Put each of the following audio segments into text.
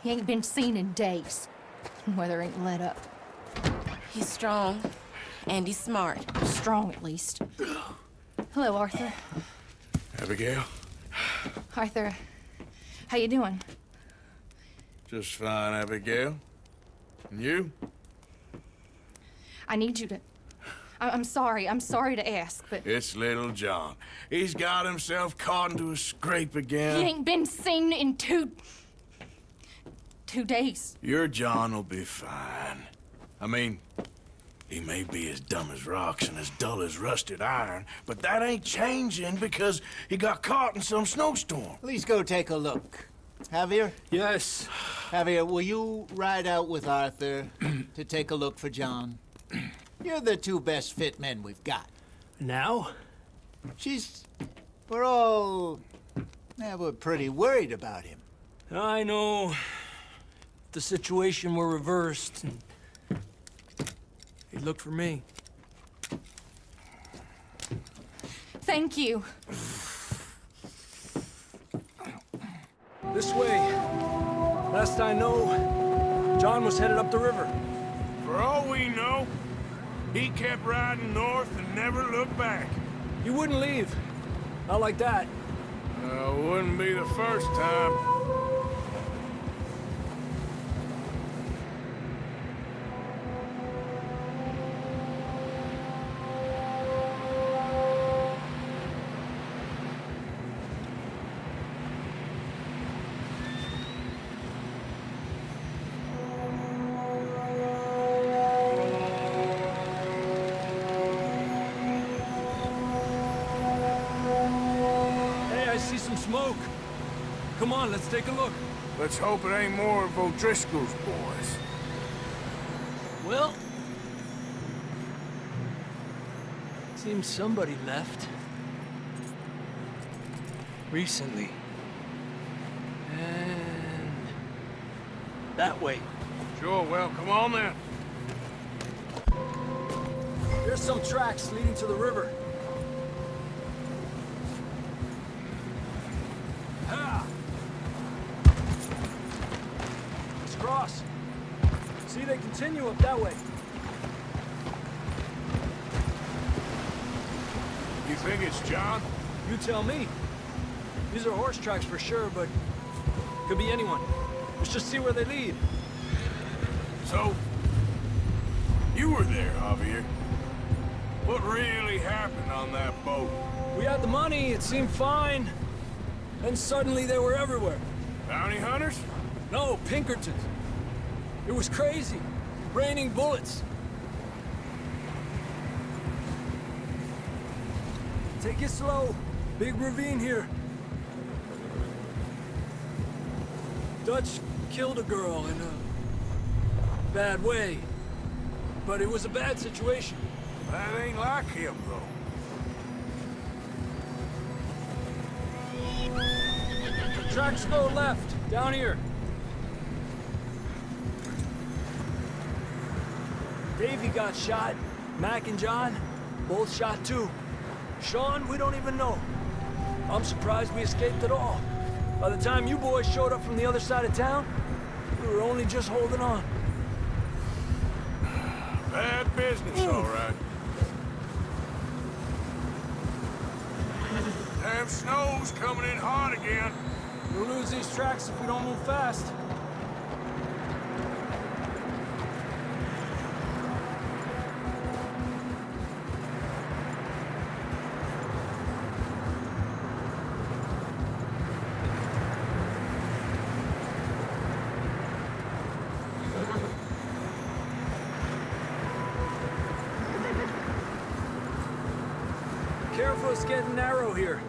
He ain't been seen in days. Weather ain't let up. He's strong, and he's smart. Strong, at least. Hello, Arthur. Abigail? Arthur, how you doing? Just fine, Abigail. And you? I need you to... I'm sorry to ask, but... It's little John. He's got himself caught into a scrape again. He ain't been seen in 2 days. Your John will be fine. I mean, he may be as dumb as rocks and as dull as rusted iron, but that ain't changing because he got caught in some snowstorm. Please go take a look. Javier? Yes. Javier, will you ride out with Arthur to take a look for John? You're the 2 best fit men we've got. Now? We're pretty worried about him. I know. If the situation were reversed, he'd look for me. Thank you. This way. Last I know, John was headed up the river. For all we know, he kept riding north and never looked back. He wouldn't leave. Not like that. Wouldn't be the first time. Smoke. Come on, let's take a look. Let's hope it ain't more of O'Driscoll's boys. Well, seems somebody left. Recently. And that way. Sure, well, come on then. There's some tracks leading to the river. Cross. See, they continue up that way. You think it's John? You tell me. These are horse tracks for sure, but could be anyone. Let's just see where they lead. So, you were there, Javier. What really happened on that boat? We had the money, it seemed fine. Then suddenly they were everywhere. Bounty hunters? No, Pinkertons. It was crazy. Raining bullets. Take it slow. Big ravine here. Dutch killed a girl in a bad way. But it was a bad situation. That ain't like him, though. The tracks go left, down here. Davey got shot. Mac and John, both shot too. Sean, we don't even know. I'm surprised we escaped at all. By the time you boys showed up from the other side of town, we were only just holding on. Bad business, all right. Damn snow's coming in hot again. We'll lose these tracks if we don't move fast. Careful, it's getting narrow here.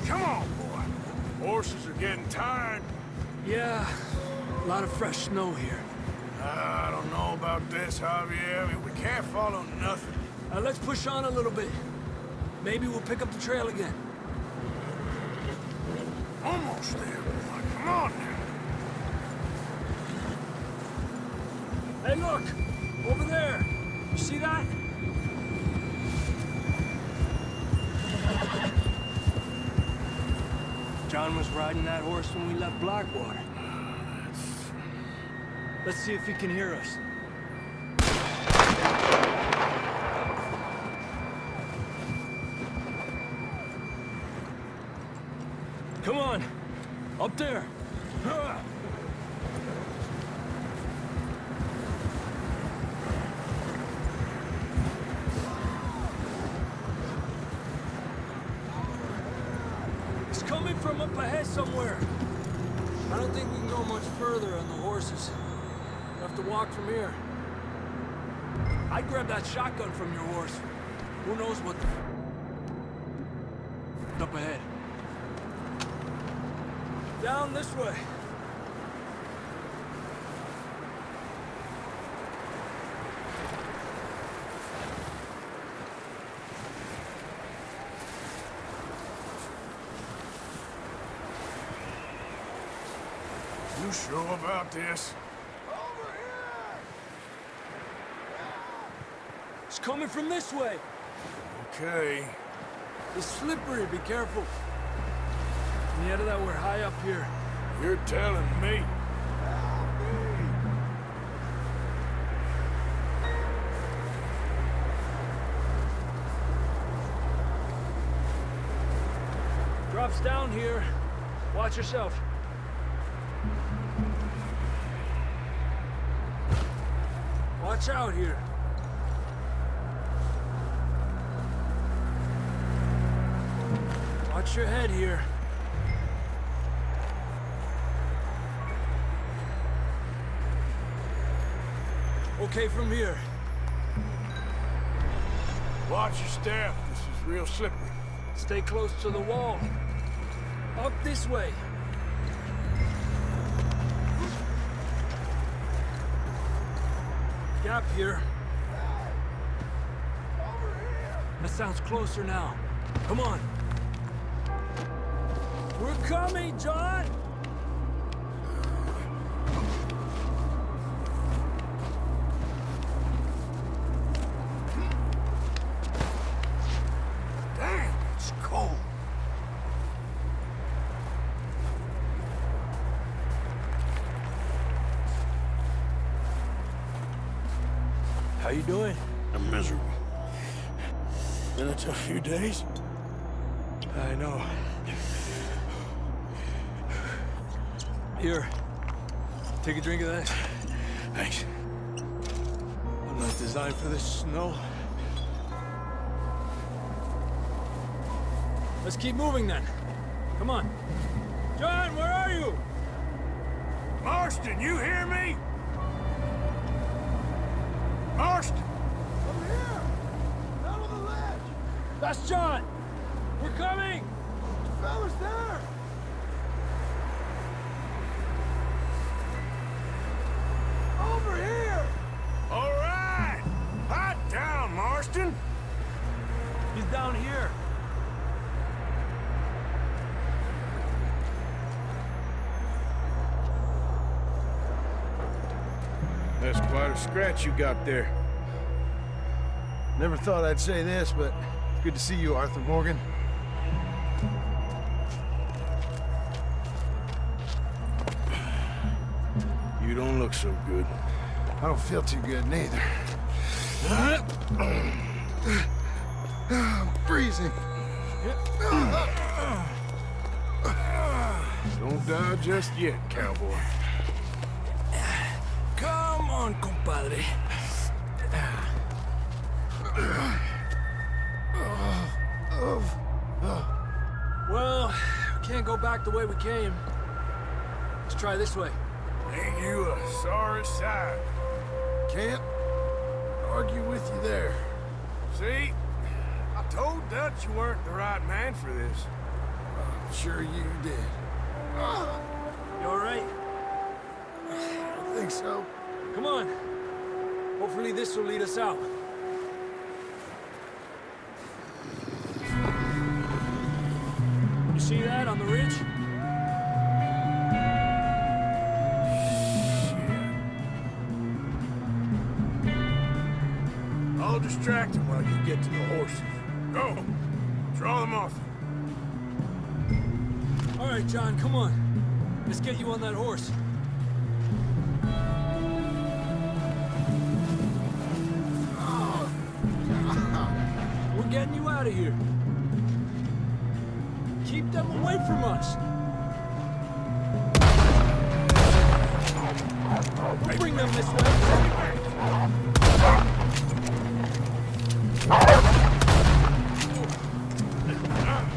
Come on, boy. Horses are getting tired. Yeah, a lot of fresh snow here. I don't know about this, Javier. We can't follow nothing. Let's push on a little bit. Maybe we'll pick up the trail again. Almost there, boy. Come on now. Hey, look! Over there! You see that? John was riding that horse when we left Blackwater. Let's see if he can hear us. Come on, up there. It's coming from up ahead somewhere. I don't think we can go much further on the horses. We'll have to walk from here. I'd grab that shotgun from your horse. Who knows what up ahead. Down this way. You sure about this? It's coming from this way. Okay. It's slippery, be careful. And yet that we're high up here. You're telling me. Drops down here. Watch yourself. Watch out here. Watch your head here. Okay from here. Watch your step. This is real slippery. Stay close to the wall. Up this way. Gap here. That sounds closer now. Come on. We're coming, John! Damn, it's cold. How you doing? I'm miserable. Been a tough few days. I know. Here. Take a drink of that. Thanks. I'm not designed for this snow. Let's keep moving then. Come on. John, where are you? Marston, you hear me? Marston! Over here! Down on the ledge! That's John! We're coming! The fella's there! Over here! All right! Hot down, Marston! He's down here. That's quite a scratch you got there. Never thought I'd say this, but it's good to see you, Arthur Morgan. You don't look so good. I don't feel too good, neither. I'm freezing. Don't die just yet, cowboy. Come on, compadre. Well, we can't go back the way we came. Let's try this way. Ain't you a sorry sight? Can't argue with you there. See? I told Dutch you weren't the right man for this. Sure you did. You all right? I think so. Come on. Hopefully this will lead us out. You see that on the ridge? I'll distract him while you get to the horses. Go! Draw them off. All right. right, John, come on. Let's get you on that horse. We're getting you out of here. Keep them away from us. We'll bring them this way.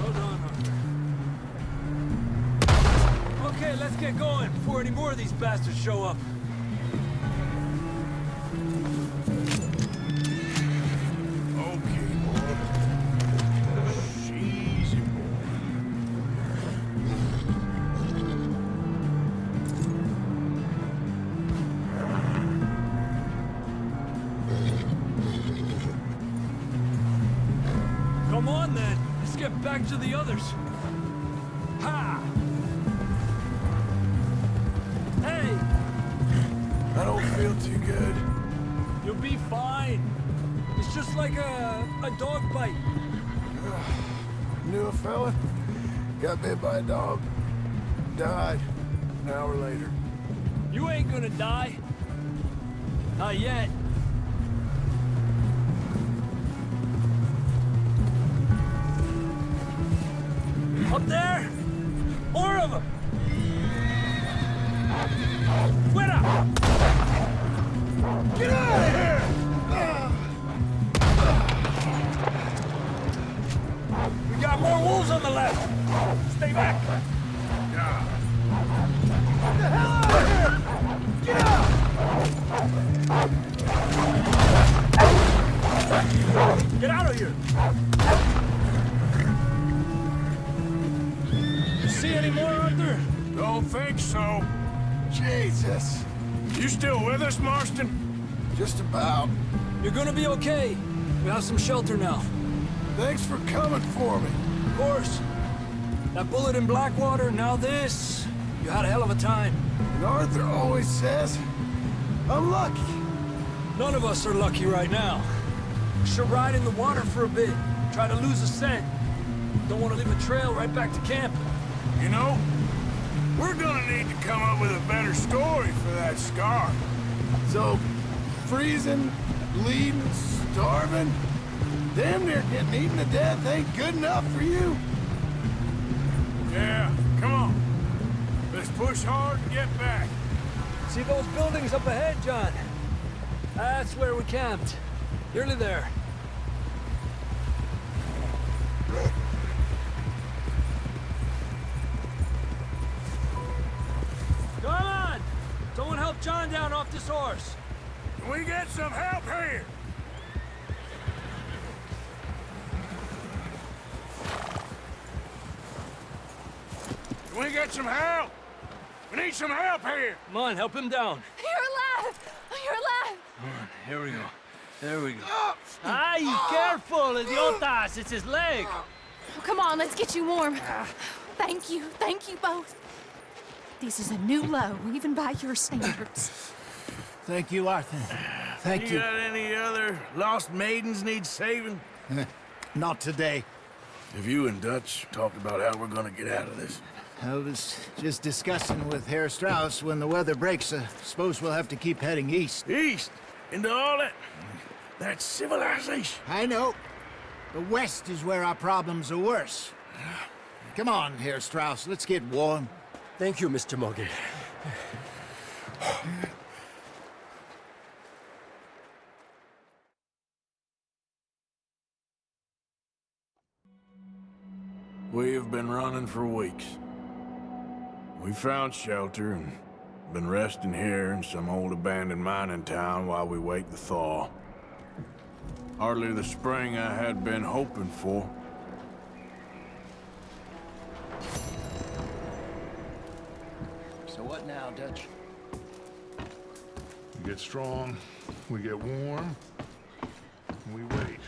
Hold on, Arthur. Okay, let's get going before any more of these bastards show up. Okay, boy. Easy, boy. Come on, then. Let's get back to the others. Ha! Hey! I don't feel too good. You'll be fine. It's just like a dog bite. Knew a fella, got bit by a dog, died an hour later. You ain't gonna die. Not yet. Up there! More of them! Fuera! Get out of here! We got more wolves on the left! Stay back! Get the hell out of here! Get out! Get out of here! See any more, Arthur? Don't think so. Jesus! You still with us, Marston? Just about. You're gonna be okay. We have some shelter now. Thanks for coming for me. Of course. That bullet in Blackwater, now this. You had a hell of a time. And Arthur always says, I'm lucky. None of us are lucky right now. We should ride in the water for a bit. Try to lose a scent. Don't want to leave a trail right back to camp. You know, we're gonna need to come up with a better story for that scar. So, freezing, bleeding, starving, damn near getting eaten to death ain't good enough for you? Yeah, come on. Let's push hard and get back. See those buildings up ahead, John? That's where we camped. Nearly there. Come on! Someone help John down off this horse. Can we get some help here? Can we get some help? We need some help here. Come on, help him down. You're alive! You're alive! Come on, here we go. There we go. Ay, careful, idiotas! It's his leg. Oh, come on, let's get you warm. Thank you both. This is a new low, even by your standards. Thank you, Arthur. Thank You you. got any other lost maidens need saving? Not today. Have you and Dutch talked about how we're gonna get out of this? I was just discussing with Herr Strauss when the weather breaks. Suppose we'll have to keep heading east. East? Into all that civilization? I know. The west is where our problems are worse. Come on, Herr Strauss. Let's get warm. Thank you, Mr. Morgan. We have been running for weeks. We found shelter and been resting here in some old abandoned mining town while we wait the thaw. Hardly the spring I had been hoping for. So what now, Dutch? We get strong, we get warm, and we wait.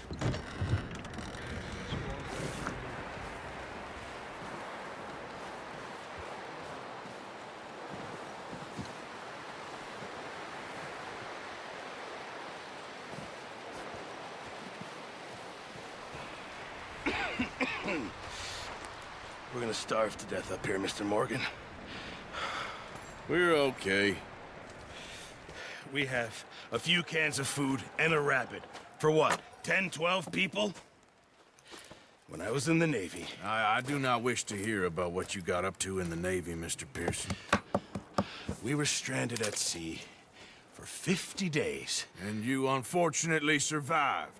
We're gonna starve to death up here, Mr. Morgan. We're okay. We have a few cans of food and a rabbit. For what, 10, 12 people? When I was in the Navy... I do not wish to hear about what you got up to in the Navy, Mr. Pearson. We were stranded at sea for 50 days. And you unfortunately survived.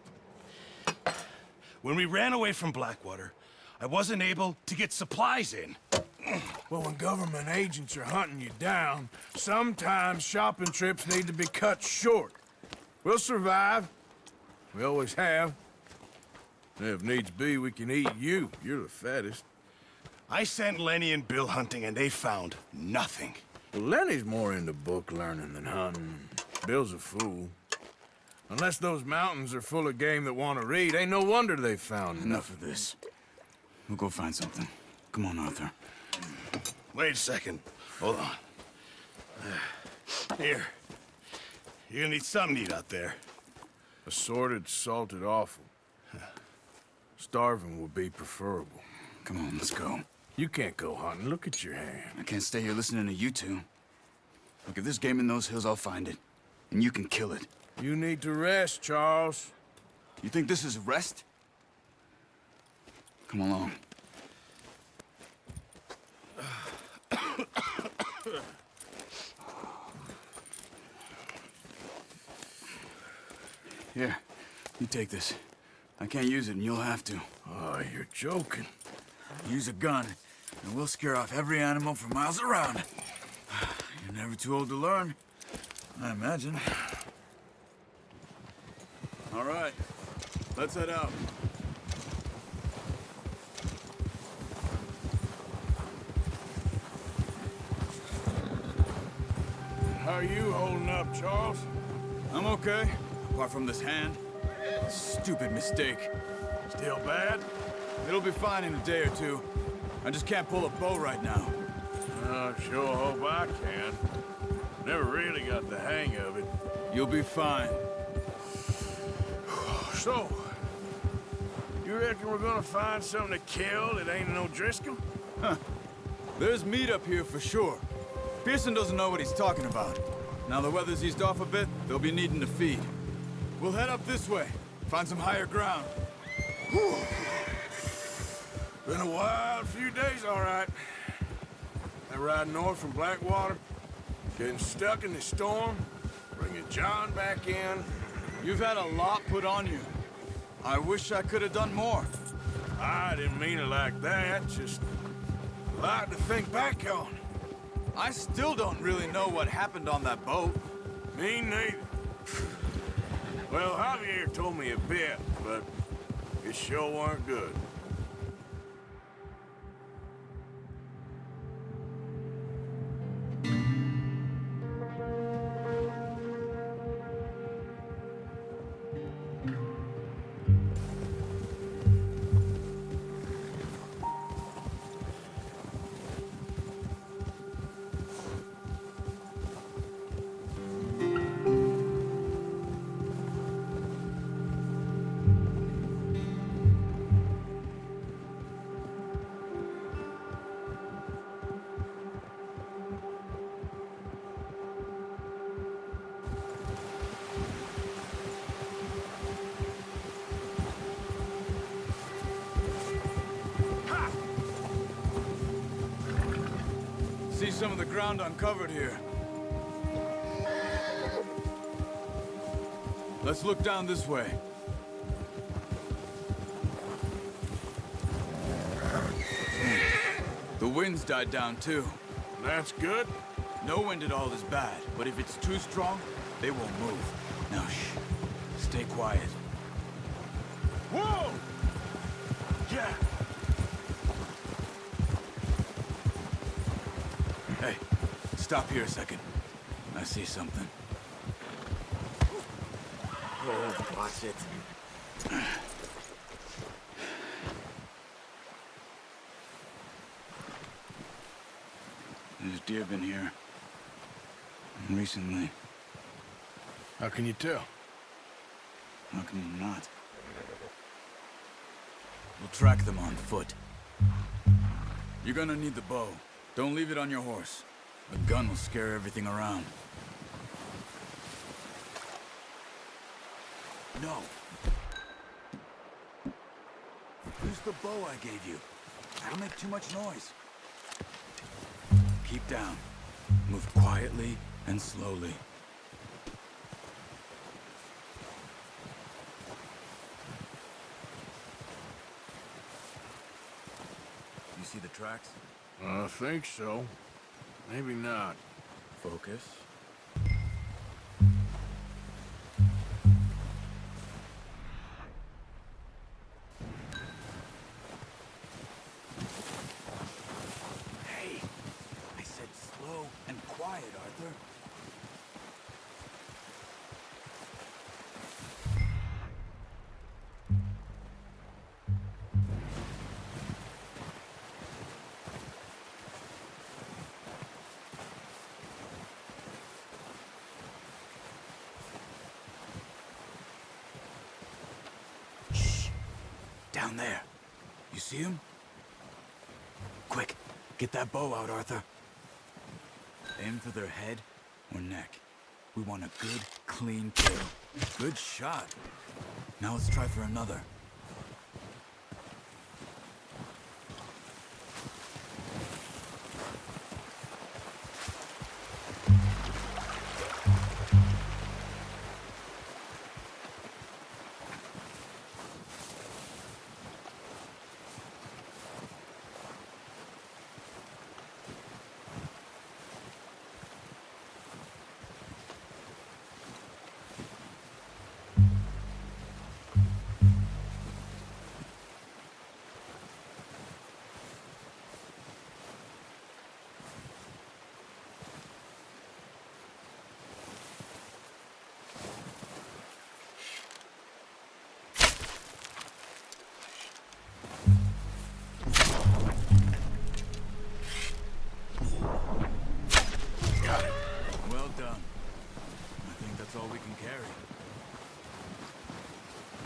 When we ran away from Blackwater, I wasn't able to get supplies in. Well, when government agents are hunting you down, sometimes shopping trips need to be cut short. We'll survive. We always have. And if needs be, we can eat you. You're the fattest. I sent Lenny and Bill hunting, and they found nothing. Well, Lenny's more into book learning than hunting. Bill's a fool. Unless those mountains are full of game that want to read, ain't no wonder they found Enough of this. We'll go find something. Come on, Arthur. Wait a second. Hold on. Here. You're gonna need something to eat out there. Assorted, salted offal. Starving would be preferable. Come on, let's go. You can't go hunting. Look at your hand. I can't stay here listening to you two. Look, if there's game in those hills, I'll find it. And you can kill it. You need to rest, Charles. You think this is rest? Come along. Here, you take this. I can't use it, and you'll have to. Oh, you're joking. Use a gun, and we'll scare off every animal for miles around. You're never too old to learn, I imagine. All right, let's head out. How are you holding up, Charles? I'm okay, apart from this hand. Stupid mistake. Still bad? It'll be fine in a day or two. I just can't pull a bow right now. I sure hope I can. Never really got the hang of it. You'll be fine. So, you reckon we're gonna find something to kill that ain't no Driscoll? There's meat up here for sure. Pearson doesn't know what he's talking about. Now the weather's eased off a bit, they'll be needing to feed. We'll head up this way, find some higher ground. Whew. Been a wild few days, all right. That ride north from Blackwater, getting stuck in the storm, bringing John back in. You've had a lot put on you. I wish I could have done more. I didn't mean it like that, just a lot to think back on. I still don't really know what happened on that boat. Me neither. Well, Javier told me a bit, but it sure weren't good. See some of the ground uncovered here. Let's look down this way. The wind's died down too. That's good. No wind at all is bad, but if it's too strong, they won't move. Now shh. Stay quiet. Whoa! Yeah. Hey, stop here a second. I see something. Oh, watch it. There's deer been here. Recently. How can you tell? How can you not? We'll track them on foot. You're gonna need the bow. Don't leave it on your horse. The gun will scare everything around. No. Use the bow I gave you. That'll make too much noise. Keep down. Move quietly and slowly. You see the tracks? I think so. Maybe not. Focus. Hey, I said slow and quiet, Arthur. Down there. You see him? Quick, get that bow out, Arthur. Aim for their head or neck. We want a good, clean kill. Good shot. Now let's try for another.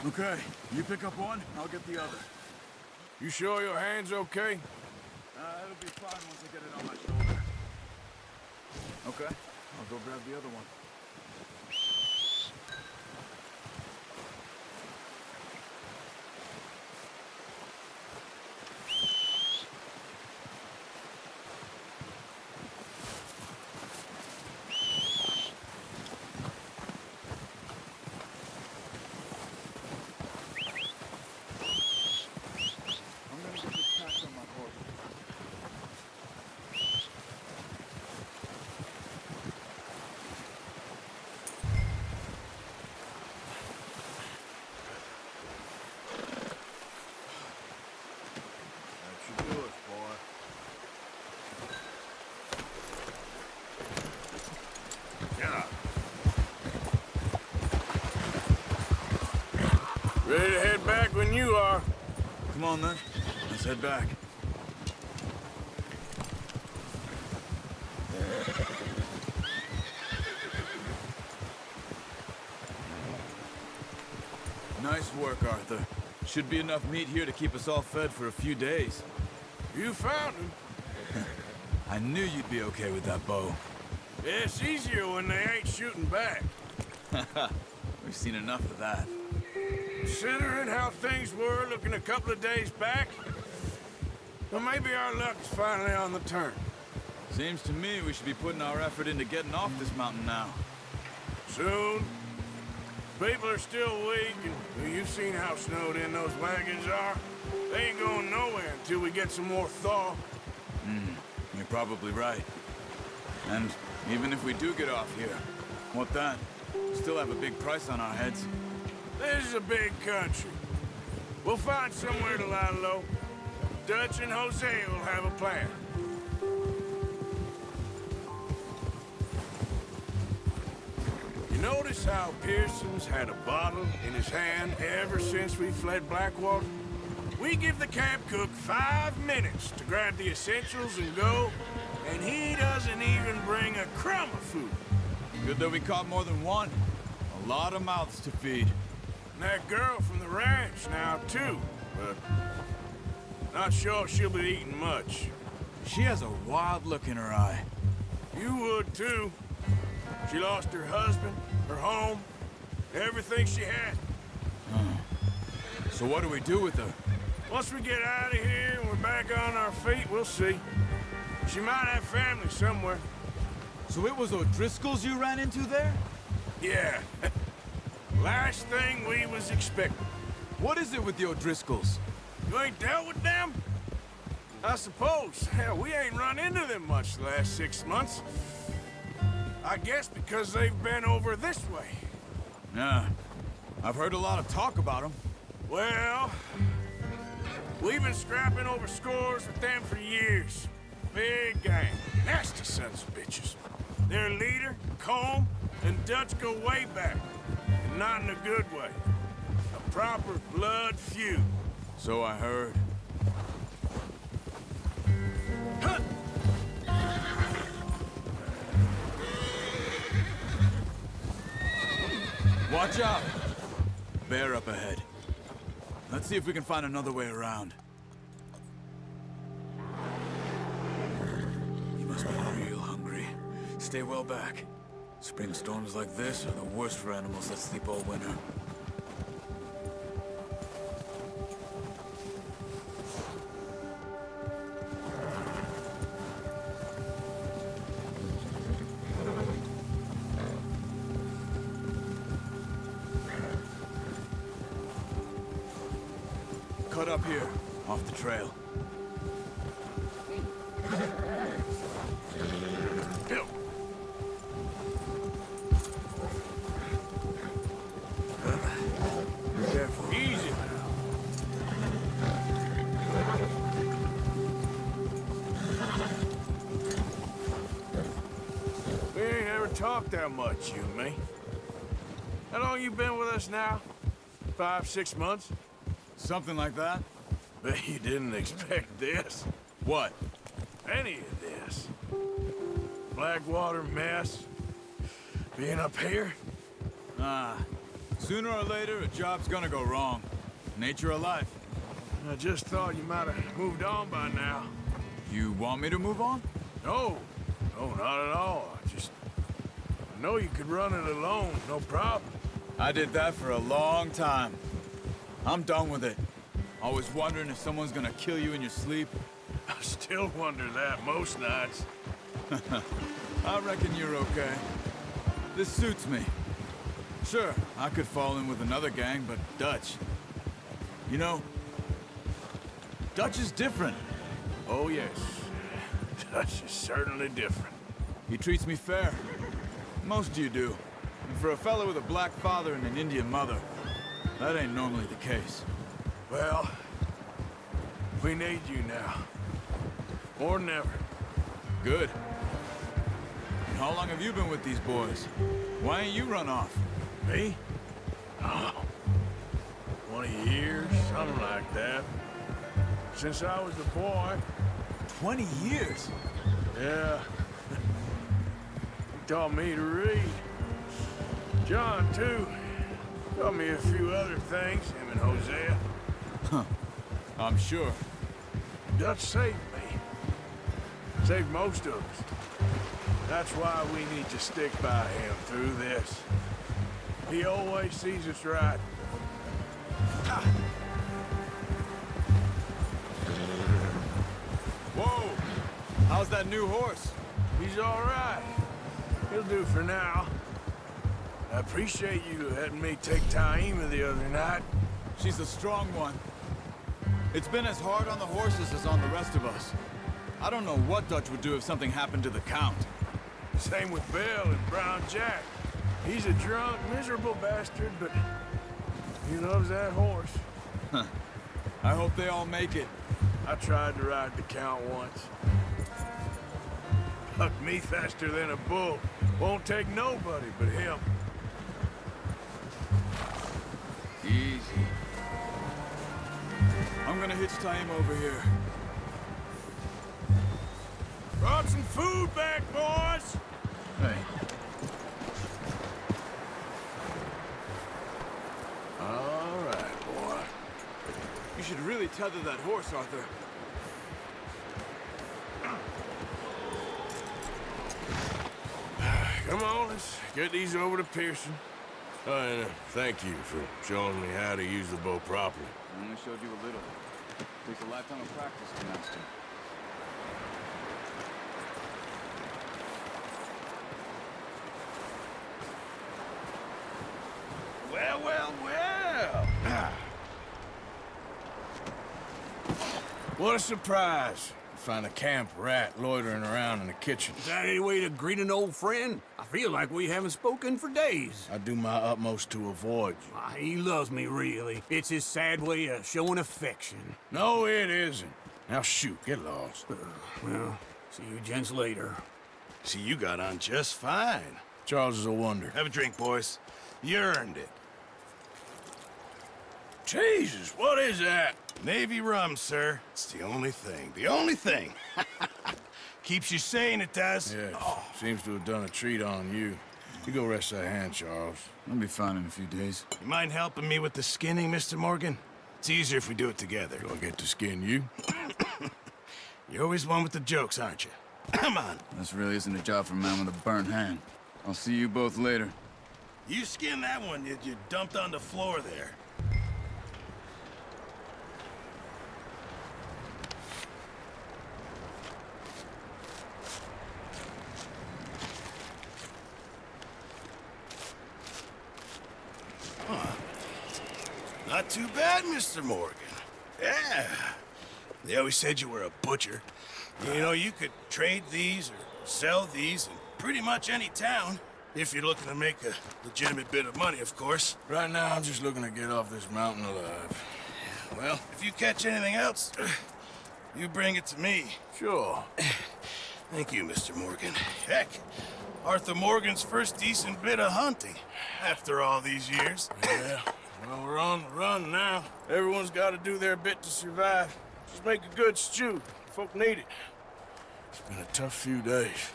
Okay, you pick up one, I'll get the other. You sure your hand's okay? It'll be fine once I get it on my shoulder. Okay, I'll go grab the other one. Ready to head back when you are. Come on, then. Let's head back. Nice work, Arthur. Should be enough meat here to keep us all fed for a few days. You found him. I knew you'd be okay with that bow. Yeah, it's easier when they ain't shooting back. We've seen enough of that. Considering how things were looking a couple of days back, well, maybe our luck's finally on the turn. Seems to me we should be putting our effort into getting off this mountain now. Soon. People are still weak, and well, you've seen how snowed in those wagons are. They ain't going nowhere until we get some more thaw. You're probably right. And even if we do get off here, what then? We still have a big price on our heads. This is a big country. We'll find somewhere to lie low. Dutch and Jose will have a plan. You notice how Pearson's had a bottle in his hand ever since we fled Blackwater? We give the camp cook 5 minutes to grab the essentials and go, and he doesn't even bring a crumb of food. Good that we caught more than one. A lot of mouths to feed. And that girl from the ranch now, too, but not sure she'll be eating much. She has a wild look in her eye. You would too. She lost her husband, her home, everything she had. So what do we do with her? Once we get out of here and we're back on our feet, we'll see. She might have family somewhere. So it was O'Driscoll's you ran into there? Yeah. Last thing we was expecting. What is it with the O'Driscolls? You ain't dealt with them? I suppose. Hell, we ain't run into them much the last 6 months. I guess because they've been over this way. Nah. I've heard a lot of talk about them. Well, we've been scrapping over scores with them for years. Big gang. Nasty sons of bitches. Their leader, Combe, and Dutch go way back. And not in a good way. A proper blood feud. So I heard. Huh. Watch out! Bear up ahead. Let's see if we can find another way around. You must be real hungry. Stay well back. Spring storms like this are the worst for animals that sleep all winter. Cut up here, off the trail. Bill. Careful. Easy. We ain't ever talked that much, you and me. How long you been with us now? 5, 6 months? Something like that? Bet you didn't expect this. What? Any of this. Blackwater mess. Being up here? Sooner or later, a job's gonna go wrong. Nature of life. I just thought you might have moved on by now. You want me to move on? No. No, not at all. I know you could run it alone, no problem. I did that for a long time. I'm done with it. Always wondering if someone's gonna kill you in your sleep. I still wonder that most nights. I reckon you're okay. This suits me. Sure, I could fall in with another gang, but Dutch... You know, Dutch is different. Oh, yes. Dutch is certainly different. He treats me fair. Most of you do. And for a fella with a black father and an Indian mother, that ain't normally the case. Well, we need you now. More than ever. Good. And how long have you been with these boys? Why ain't you run off? Me? Oh, 20 years, something like that. Since I was a boy. 20 years? Yeah. He taught me to read. John, too. Taught me a few other things, him and Hosea. Huh. I'm sure. Dutch saved me. Saved most of us. That's why we need to stick by him through this. He always sees us right. Ha! Whoa! How's that new horse? He's all right. He'll do for now. I appreciate you letting me take Taima the other night. She's a strong one. It's been as hard on the horses as on the rest of us. I don't know what Dutch would do if something happened to the Count. Same with Bill and Brown Jack. He's a drunk, miserable bastard, but he loves that horse. I hope they all make it. I tried to ride the Count once. Hucked me faster than a bull. Won't take nobody but him. Easy. I'm gonna hitch Taima over here. Brought some food back, boys! Hey. All right, boy. You should really tether that horse, Arthur. let's get these over to Pearson. Oh, and thank you for showing me how to use the bow properly. I only showed you a little. Takes a lifetime of practice to master. Well, well, well. What a surprise. Find a camp rat loitering around in the kitchen. Is that any way to greet an old friend? I feel like we haven't spoken for days. I do my utmost to avoid you. He loves me, really. It's his sad way of showing affection. No, it isn't. Now shoot, get lost. Well, see you gents later. See, you got on just fine. Charles is a wonder. Have a drink, boys. You earned it. Jesus, what is that? Navy rum, sir. It's the only thing. The only thing. Keeps you sane, it does. Yes, seems to have done a treat on you. You go rest that hand, Charles. I'll be fine in a few days. You mind helping me with the skinning, Mr. Morgan? It's easier if we do it together. Do I get to skin you? You're always one with the jokes, aren't you? Come on. This really isn't a job for a man with a burnt hand. I'll see you both later. You skinned that one you dumped on the floor there. Not too bad, Mr. Morgan. Yeah. They always said you were a butcher. You know, you could trade these or sell these in pretty much any town. If you're looking to make a legitimate bit of money, of course. Right now, I'm just looking to get off this mountain alive. Well, if you catch anything else, you bring it to me. Sure. Thank you, Mr. Morgan. Heck, Arthur Morgan's first decent bit of hunting after all these years. Yeah. Well, we're on the run now. Everyone's got to do their bit to survive. Just make a good stew. Folk need it. It's been a tough few days.